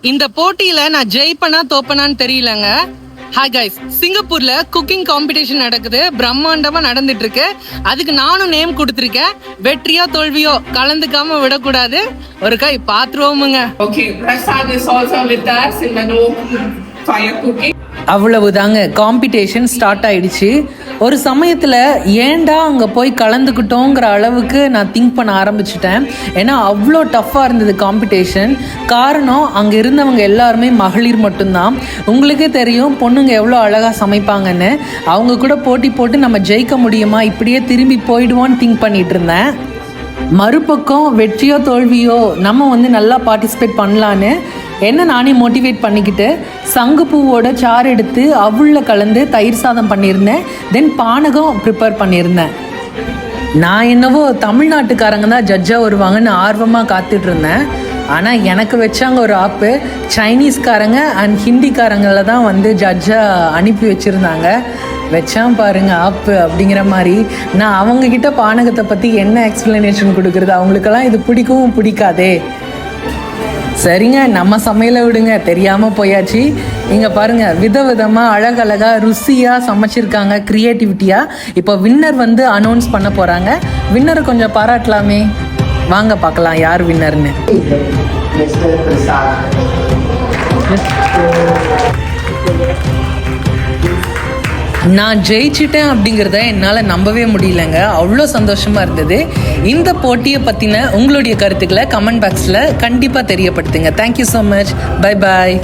இந்த போட்டியில நான் ஜெயிப்பனா தோப்பனான்னு தெரியலங்க. ஹாய் கைஸ், சிங்கப்பூர்ல குக்கிங் காம்படிஷன் நடக்குது, பிரம்மாண்டமா நடந்துட்டு இருக்கு. அதுக்கு நானும் நேம் கொடுத்திருக்கேன். வெற்றியோ தோல்வியோ கலந்துக்காம விடக்கூடாது. ஒரு கை பாத்துருவோமுங்க. Okay, Prasad is also with us in the no fire cooking. அவ்வளவுதாங்க, காம்படிஷன் ஸ்டார்ட் ஆயிடுச்சு. ஒரு சமயத்தில் ஏன்டா அங்கே போய் கலந்துக்கிட்டோங்கிற அளவுக்கு நான் திங்க் பண்ண ஆரம்பிச்சிட்டேன். ஏன்னா அவ்வளோ டஃப்பாக இருந்தது காம்படிஷன். காரணம், அங்கே இருந்தவங்க எல்லாருமே மகளிர் மட்டும்தான். உங்களுக்கே தெரியும் பொண்ணுங்க எவ்வளோ அழகாக சமைப்பாங்கன்னு. அவங்க கூட போட்டி போட்டு நம்ம ஜெயிக்க முடியுமா, இப்படியே திரும்பி போயிடுவோன்னு திங்க் பண்ணிட்டு இருந்தேன். மறுபக்கம் வெற்றியோ தோல்வியோ நம்ம நல்லா பார்ட்டிசிபேட் பண்ணலான்னு என்ன நானே மோட்டிவேட் பண்ணிக்கிட்டு சங்குப்பூவோட சாறு எடுத்து அவுளில் கலந்து தயிர் சாதம் பண்ணியிருந்தேன். தென் பானகம் ப்ரிப்பேர் பண்ணியிருந்தேன். நான் என்னவோ தமிழ்நாட்டுக்காரங்க தான் ஜட்ஜாக வருவாங்கன்னு ஆர்வமாக காத்துட்டு இருந்தேன். ஆனால் எனக்கு வச்சாங்க ஒரு ஆப்பு. சைனீஸ்காரங்க அண்ட் ஹிந்திக்காரங்கள தான் ஜட்ஜாக அனுப்பி வச்சுருந்தாங்க. வச்சான் பாருங்க ஆப்பு அப்படிங்கிற மாதிரி. நான் அவங்கக்கிட்ட பானகத்தை பற்றி என்ன எக்ஸ்பிளனேஷன் கொடுக்குறது, அவங்களுக்கெல்லாம் இது பிடிக்கவும் பிடிக்காதே. சரிங்க, நம்ம சமையலை விடுங்க, தெரியாமல் போயாச்சு. இங்கே பாருங்கள், விதவிதமாக அழகழகாக ருசியாக சமைச்சிருக்காங்க, க்ரியேட்டிவிட்டியாக. இப்போ வின்னர் அனௌன்ஸ் பண்ண போகிறாங்க. வின்னரை கொஞ்சம் பாராட்டலாமே. வாங்க பார்க்கலாம் யார் வின்னர்னு. நான் ஜெயிச்சிட்டேன் அப்படிங்கிறத என்னால் நம்பவே முடியலங்க. அவ்வளோ சந்தோஷமாக இருந்தது. இந்த போட்டியை பற்றின உங்களுடைய கருத்துக்களை கமெண்ட் பாக்ஸில் கண்டிப்பாக தெரியப்படுத்துங்க. Thank you so much. Bye bye.